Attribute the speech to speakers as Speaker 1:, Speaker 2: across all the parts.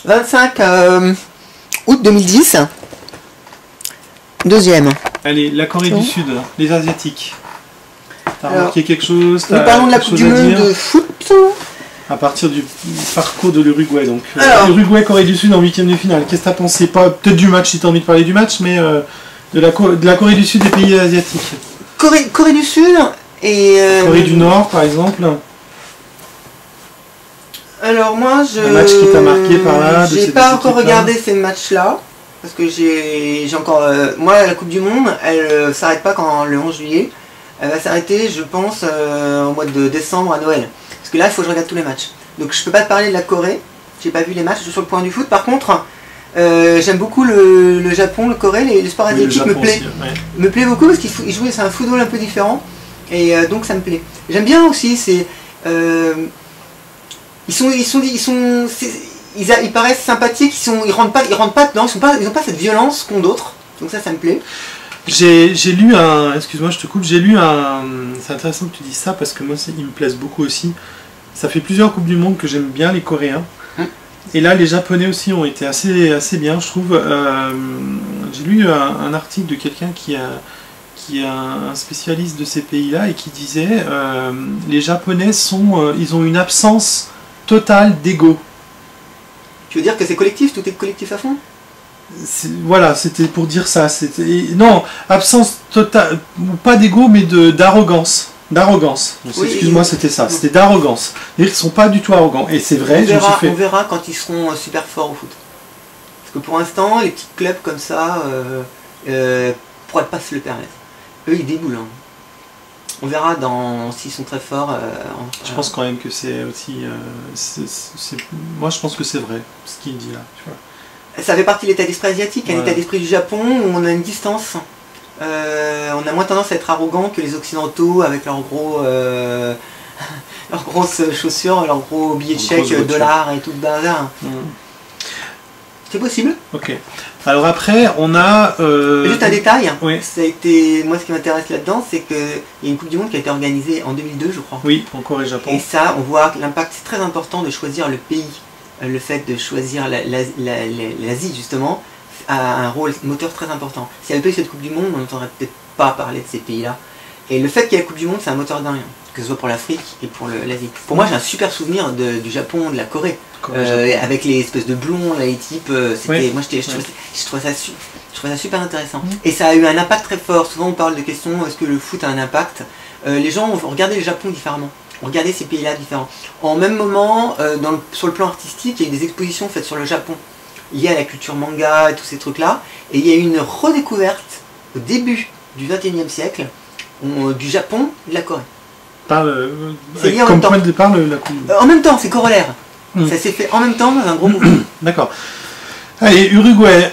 Speaker 1: 25 août 2010. Deuxième.
Speaker 2: Allez, la Corée du Sud, les Asiatiques. T'as remarqué quelque chose?
Speaker 1: Nous parlons de la Coupe du Monde de foot.
Speaker 2: À partir du parcours de l'Uruguay, donc. Uruguay, Corée du Sud en 8e de finale. Qu'est-ce que t'as pensé? Pas peut-être du match si t'as envie de parler du match, mais de la Corée du Sud des pays asiatiques.
Speaker 1: Corée du Sud et...
Speaker 2: Corée du Nord, par exemple.
Speaker 1: Alors moi,
Speaker 2: un match qui t'a marqué par là?
Speaker 1: J'ai pas encore regardé ces matchs-là. Parce que j'ai encore... moi, la Coupe du Monde, elle s'arrête pas quand le 11 juillet. Elle va s'arrêter, je pense, au mois de décembre à Noël. Parce que là, il faut que je regarde tous les matchs. Donc je peux pas te parler de la Corée. J'ai pas vu les matchs, je suis sur le point du foot. Par contre, j'aime beaucoup le Japon, le Corée, les sports asiatiques me plaît beaucoup parce qu'ils jouent, c'est un football un peu différent. Et donc ça me plaît. J'aime bien aussi, c'est... Ils paraissent sympathiques, ils rentrent pas dedans, ils n'ont pas cette violence qu'ont d'autres. Donc ça me plaît.
Speaker 2: J'ai lu un... Excuse-moi, je te coupe. J'ai lu un... C'est intéressant que tu dises ça parce que moi, ils me plaisent beaucoup aussi. Ça fait plusieurs Coupes du Monde que j'aime bien, les Coréens. Et là, les Japonais aussi ont été assez bien, je trouve. J'ai lu un article de quelqu'un qui est un spécialiste de ces pays-là et qui disait les Japonais ils ont une absence totale d'ego.
Speaker 1: Tu veux dire que c'est collectif, tout est collectif à fond?
Speaker 2: Voilà, c'était pour dire ça. Non, absence totale, pas d'ego, mais d'arrogance. D'arrogance. Oui, excuse-moi, c'était ça. C'était d'arrogance. C'est-à-dire qu'ils ne sont pas du tout arrogants. Et c'est vrai,
Speaker 1: on verra quand ils seront super forts au foot. Parce que pour l'instant, les petits clubs comme ça pourraient pas se le permettre. Eux, ils déboulent. Hein. On verra s'ils sont très forts.
Speaker 2: Je pense quand même que c'est aussi... moi, je pense que c'est vrai, ce qu'il dit là. Tu vois.
Speaker 1: Ça fait partie de l'état d'esprit asiatique, un état d'esprit du Japon où on a une distance. On a moins tendance à être arrogant que les occidentaux avec leurs grosses chaussures, leurs gros billets de chèque, dollars et tout le bazar. C'est possible.
Speaker 2: Ok. Alors après, on a...
Speaker 1: Juste un détail.
Speaker 2: Oui.
Speaker 1: Ça a été... Moi, ce qui m'intéresse là-dedans, c'est qu'il y a une Coupe du Monde qui a été organisée en 2002, je crois.
Speaker 2: Oui, en Corée et Japon.
Speaker 1: Et ça, on voit que l'impact, c'est très important de choisir le pays. Le fait de choisir l'Asie, justement, a un rôle moteur très important. S'il n'y avait pas eu cette Coupe du Monde, on n'entendrait peut-être pas parler de ces pays-là. Et le fait qu'il y ait la Coupe du Monde, c'est un moteur d'un rien, que ce soit pour l'Afrique et pour l'Asie. Pour moi, j'ai un super souvenir du Japon, de la Corée, avec les espèces de blonds, les types. Moi, je trouvais ça super intéressant. Et ça a eu un impact très fort. Souvent, on parle de questions, est-ce que le foot a un impact? Les gens ont regardé le Japon différemment. Regardez ces pays-là différents. En même moment, sur le plan artistique, il y a eu des expositions faites sur le Japon, liées à la culture manga et tous ces trucs-là. Et il y a eu une redécouverte, au début du XXIe siècle, du Japon et de la Corée.
Speaker 2: Comme point de départ, la Coupe.
Speaker 1: En même temps, c'est corollaire. Ça s'est fait en même temps dans un gros mouvement.
Speaker 2: D'accord. Allez, Uruguay.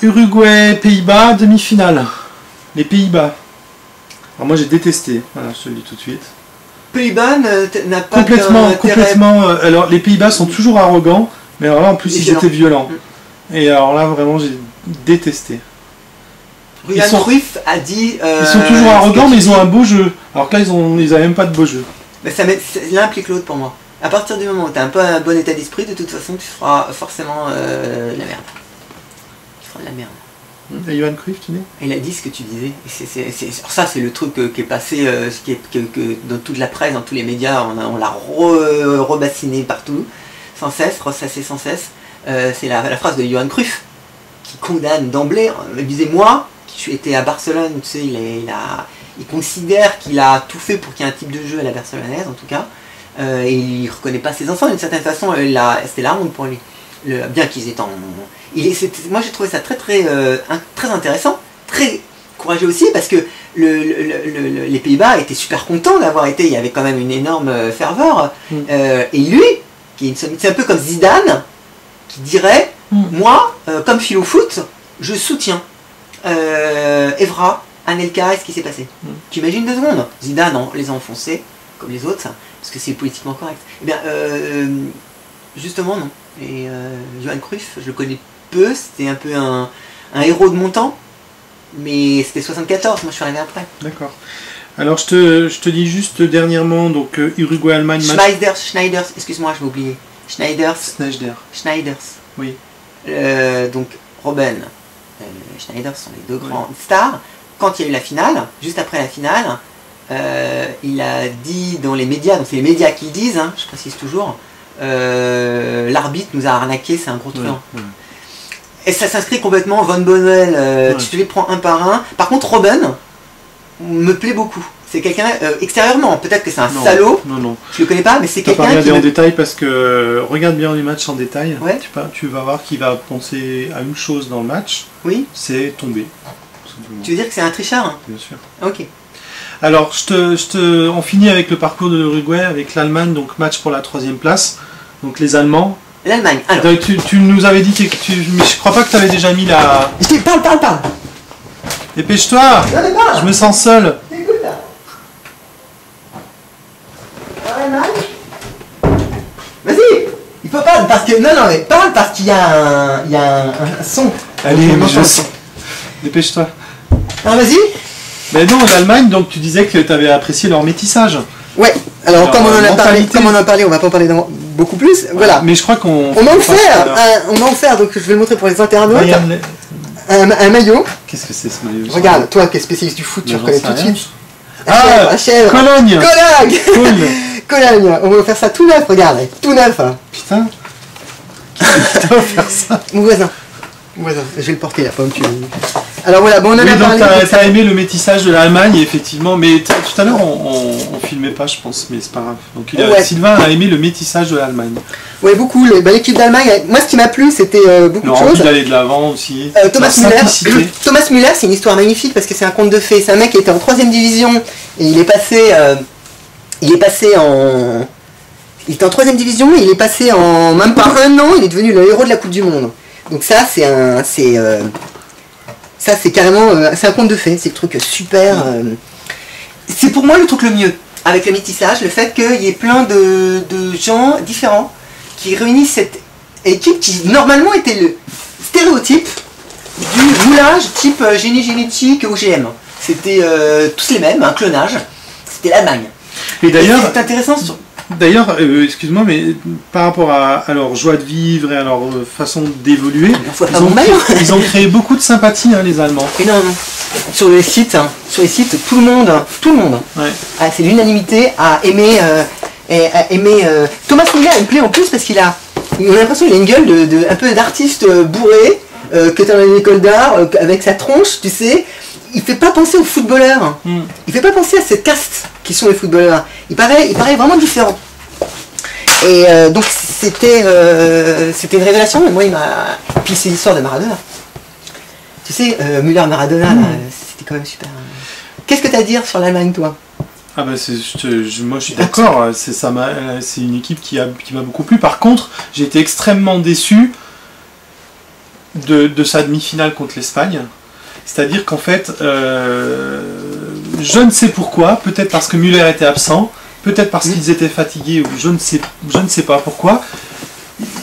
Speaker 2: Uruguay, Pays-Bas, demi-finale. Les Pays-Bas. Alors moi j'ai détesté, voilà, je te le dis tout de suite.
Speaker 1: Pays-Bas n'a pas
Speaker 2: complètement. Alors les Pays-Bas sont toujours arrogants, mais alors là en plus ils étaient violents. Et alors là vraiment j'ai détesté.
Speaker 1: Johan Cruyff a dit...
Speaker 2: ils sont toujours arrogants mais ils ont un beau jeu. Alors que là ils n'avaient même pas de beau jeu.
Speaker 1: L'un implique l'autre pour moi. À partir du moment où tu as un peu un bon état d'esprit, de toute façon tu feras forcément la merde. Tu feras de la merde.
Speaker 2: Et Johan Cruyff, tu dis?
Speaker 1: Il a dit ce que tu disais. Ça, c'est le truc qui est passé dans toute la presse, dans tous les médias, on l'a rebassiné partout, sans cesse, ressassé sans cesse. C'est la phrase de Johan Cruyff, qui condamne d'emblée. Il disait, moi, qui étais à Barcelone, tu sais, il considère qu'il a tout fait pour qu'il y ait un type de jeu à la barcelonaise, en tout cas, et il ne reconnaît pas ses enfants, d'une certaine façon, c'était la honte pour lui. Bien qu'ils étaient moi j'ai trouvé ça très intéressant, très courageux aussi, parce que les Pays-Bas étaient super contents d'avoir été, il y avait quand même une énorme ferveur, et lui, c'est un peu comme Zidane, qui dirait, moi, comme philo foot, je soutiens Evra, Anelka et ce qui s'est passé. Tu imagines 2 secondes, Zidane les a enfoncés, comme les autres, parce que c'est politiquement correct. Eh bien, justement non. Et Johan Cruyff, je le connais peu, c'était un peu un héros de mon temps, mais c'était 74, moi je suis arrivé après.
Speaker 2: D'accord. Alors je te dis juste dernièrement, donc Uruguay-Allemagne...
Speaker 1: Schneider, excuse-moi, je vais oublier. Schneiders.
Speaker 2: Schneiders. Oui.
Speaker 1: Donc Robben, Schneiders sont les deux grandes stars. Quand il y a eu la finale, juste après la finale, il a dit dans les médias, donc c'est les médias qui le disent, hein, je précise toujours, l'arbitre nous a arnaqué, c'est un gros truand. Et ça s'inscrit complètement, Von Bommel, tu te les prends un par un. Par contre, Robben me plaît beaucoup. C'est quelqu'un, extérieurement, peut-être que c'est un salaud, je le connais pas, mais c'est quelqu'un qui...
Speaker 2: pas regardé en détail parce que, regarde bien les matchs en détail, tu vas voir qu'il va penser à une chose dans le match, c'est tomber.
Speaker 1: Tu veux dire que c'est un tricheur, hein?
Speaker 2: Bien sûr.
Speaker 1: Ok.
Speaker 2: Alors, on finit avec le parcours de l'Uruguay, avec l'Allemagne, donc match pour la 3e place. Donc les Allemands.
Speaker 1: L'Allemagne, alors.
Speaker 2: Tu nous avais dit que mais je crois pas que tu avais déjà mis la...
Speaker 1: Parle.
Speaker 2: Dépêche-toi. Je me sens seul.
Speaker 1: Écoute là. Vas-y. Il faut pas parce que... Non, mais parle parce qu'il y a un son.
Speaker 2: Allez, dépêche-toi.
Speaker 1: Ah, vas-y.
Speaker 2: Mais non, l'Allemagne, donc tu disais que tu avais apprécié leur métissage.
Speaker 1: Ouais, alors comme on en a parlé, on va pas en parler beaucoup plus. Voilà.
Speaker 2: Mais je crois qu'on...
Speaker 1: On m'a offert, donc je vais le montrer pour les internautes, un maillot.
Speaker 2: Qu'est-ce que c'est ce maillot?
Speaker 1: Regarde, toi qui es spécialiste du foot, tu reconnais tout de suite.
Speaker 2: Cologne.
Speaker 1: Cologne, on va faire ça tout neuf, regarde, tout neuf.
Speaker 2: Putain. Qui t'a offert ça?
Speaker 1: Mon voisin. Je vais le porter là, pas me tuer. Alors voilà, bon, on en a parlé.
Speaker 2: Donc t'as aimé le métissage de l'Allemagne, effectivement, mais tout à l'heure on filmait pas, je pense, mais c'est pas grave. Donc Sylvain a aimé le métissage de l'Allemagne.
Speaker 1: Ouais, beaucoup. L'équipe d'Allemagne, moi ce qui m'a plu, c'était beaucoup de choses.
Speaker 2: Envie d'aller de l'avant aussi.
Speaker 1: Thomas Müller, c'est une histoire magnifique parce que c'est un conte de fées. C'est un mec qui était en 3e division et il est passé en... Il était en 3e division et il est passé en même pas un an, il est devenu le héros de la Coupe du Monde. Donc ça, c'est carrément, c'est un conte de fées, c'est le truc super. C'est pour moi le truc le mieux avec le métissage, le fait qu'il y ait plein de gens différents qui réunissent cette équipe qui normalement était le stéréotype du moulage type génie génétique OGM. C'était tous les mêmes, un clonage. C'était l'Allemagne.
Speaker 2: Et d'ailleurs,
Speaker 1: c'est intéressant.
Speaker 2: D'ailleurs, excuse-moi, mais par rapport à leur joie de vivre et à leur façon d'évoluer, ils ont créé beaucoup de sympathie, hein, les Allemands.
Speaker 1: Et non. Sur les sites, tout le monde,
Speaker 2: ouais.
Speaker 1: C'est l'unanimité à aimer, Thomas Müller, il me plaît en plus parce on a l'impression qu'il a une gueule un peu d'artiste bourré, qui est dans l'école d'art, avec sa tronche, tu sais. Il fait pas penser aux footballeurs. Il fait pas penser à cette caste qui sont les footballeurs. Il paraît vraiment différent. Et donc c'était une révélation, mais moi il m'a... Puis c'est l'histoire de Maradona. Tu sais, Müller-Maradona, c'était quand même super. Qu'est-ce que tu as à dire sur l'Allemagne, toi?
Speaker 2: Ah bah moi je suis d'accord, c'est une équipe qui m'a beaucoup plu. Par contre, j'ai été extrêmement déçu de sa demi-finale contre l'Espagne. C'est-à-dire qu'en fait, je ne sais pourquoi, peut-être parce que Müller était absent, peut-être parce qu'ils étaient fatigués, ou je ne sais pas pourquoi,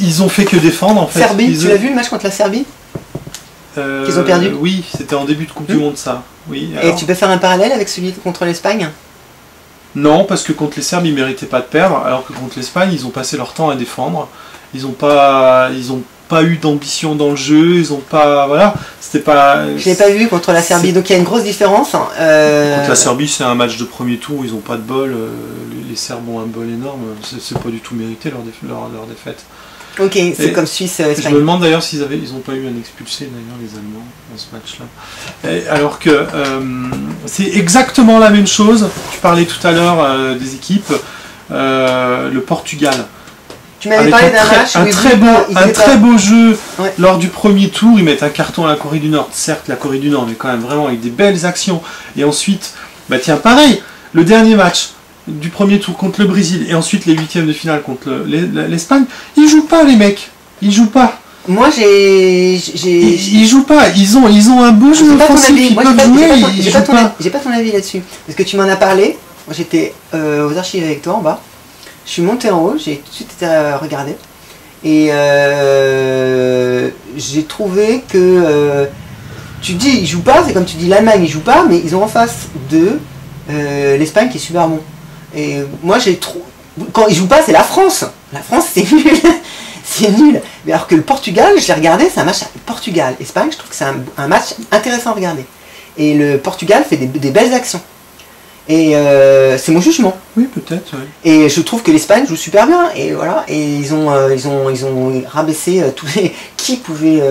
Speaker 2: ils ont fait que défendre en fait.
Speaker 1: Serbie, tu l'as vu le match contre la Serbie qu'ils ont perdu?
Speaker 2: Oui, c'était en début de Coupe du Monde ça. Oui, alors...
Speaker 1: Et tu peux faire un parallèle avec celui contre l'Espagne?
Speaker 2: Non, parce que contre les Serbes, ils ne méritaient pas de perdre, alors que contre l'Espagne, ils ont passé leur temps à défendre. Ils n'ont pas eu d'ambition dans le jeu, ils n'ont pas... Voilà, c'était pas...
Speaker 1: Je l'ai pas vu contre la Serbie, donc il y a une grosse différence.
Speaker 2: Contre la Serbie, c'est un match de premier tour, ils n'ont pas de bol, les Serbes ont un bol énorme, c'est pas du tout mérité leur défaite.
Speaker 1: Ok, c'est comme Suisse-Espagne.
Speaker 2: Je me demande d'ailleurs s'ils n'ont pas eu un expulsé d'ailleurs les Allemands dans ce match-là. Alors que c'est exactement la même chose, tu parlais tout à l'heure des équipes, le Portugal.
Speaker 1: Tu m'avais parlé d'un match
Speaker 2: un très beau jeu lors du premier tour, ils mettent un carton à la Corée du Nord, certes la Corée du Nord, mais quand même vraiment avec des belles actions. Et ensuite, bah tiens pareil, le dernier match du premier tour contre le Brésil et ensuite les huitièmes de finale contre l'Espagne, ils jouent pas les mecs, ils jouent pas.
Speaker 1: Moi
Speaker 2: ils jouent pas, ils ont un beau jeu offensif, ils peuvent jouer, ils jouent pas.
Speaker 1: J'ai pas ton avis là-dessus, parce que tu m'en as parlé, j'étais aux archives avec toi en bas. Je suis monté en haut, j'ai tout de suite été regardé et j'ai trouvé que tu dis ils jouent pas, c'est comme tu dis l'Allemagne ils jouent pas, mais ils ont en face de l'Espagne qui est super bon. Et moi j'ai quand ils jouent pas, c'est la France. La France, c'est nul. C'est nul. Mais alors que le Portugal, je l'ai regardé, c'est un match Portugal-Espagne, je trouve que c'est un match intéressant à regarder. Et le Portugal fait des belles actions. Et c'est mon jugement.
Speaker 2: Oui, peut-être, oui.
Speaker 1: Et je trouve que l'Espagne joue super bien. Et voilà. Et ils ont rabaissé tous les qui pouvaient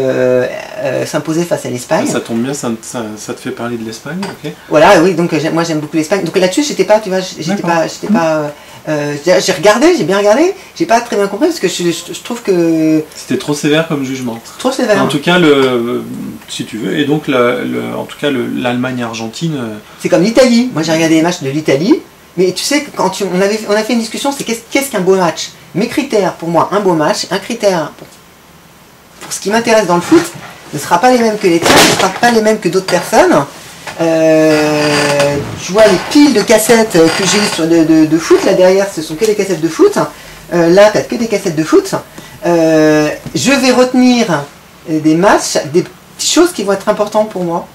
Speaker 1: s'imposer face à l'Espagne.
Speaker 2: Ça tombe bien, ça te fait parler de l'Espagne, ok.
Speaker 1: Voilà, oui. Donc moi j'aime beaucoup l'Espagne. Donc là-dessus, j'étais pas, tu vois, j'ai regardé, j'ai bien regardé. J'ai pas très bien compris parce que je trouve que
Speaker 2: c'était trop sévère comme jugement.
Speaker 1: Trop sévère.
Speaker 2: En tout cas, si tu veux, et donc en tout cas l'Allemagne-Argentine.
Speaker 1: C'est comme l'Italie. Moi j'ai regardé les matchs de l'Italie, mais tu sais quand on a fait une discussion, c'est qu'est-ce qu'un beau match. Mes critères pour moi, un beau match, un critère pour ce qui m'intéresse dans le foot, ne sera pas les mêmes que les tiens, ne sera pas les mêmes que d'autres personnes. Tu vois les piles de cassettes que j'ai de foot là derrière, ce sont que des cassettes de foot. Là, tu n'as que des cassettes de foot. Je vais retenir des matchs, des petites choses qui vont être importantes pour moi.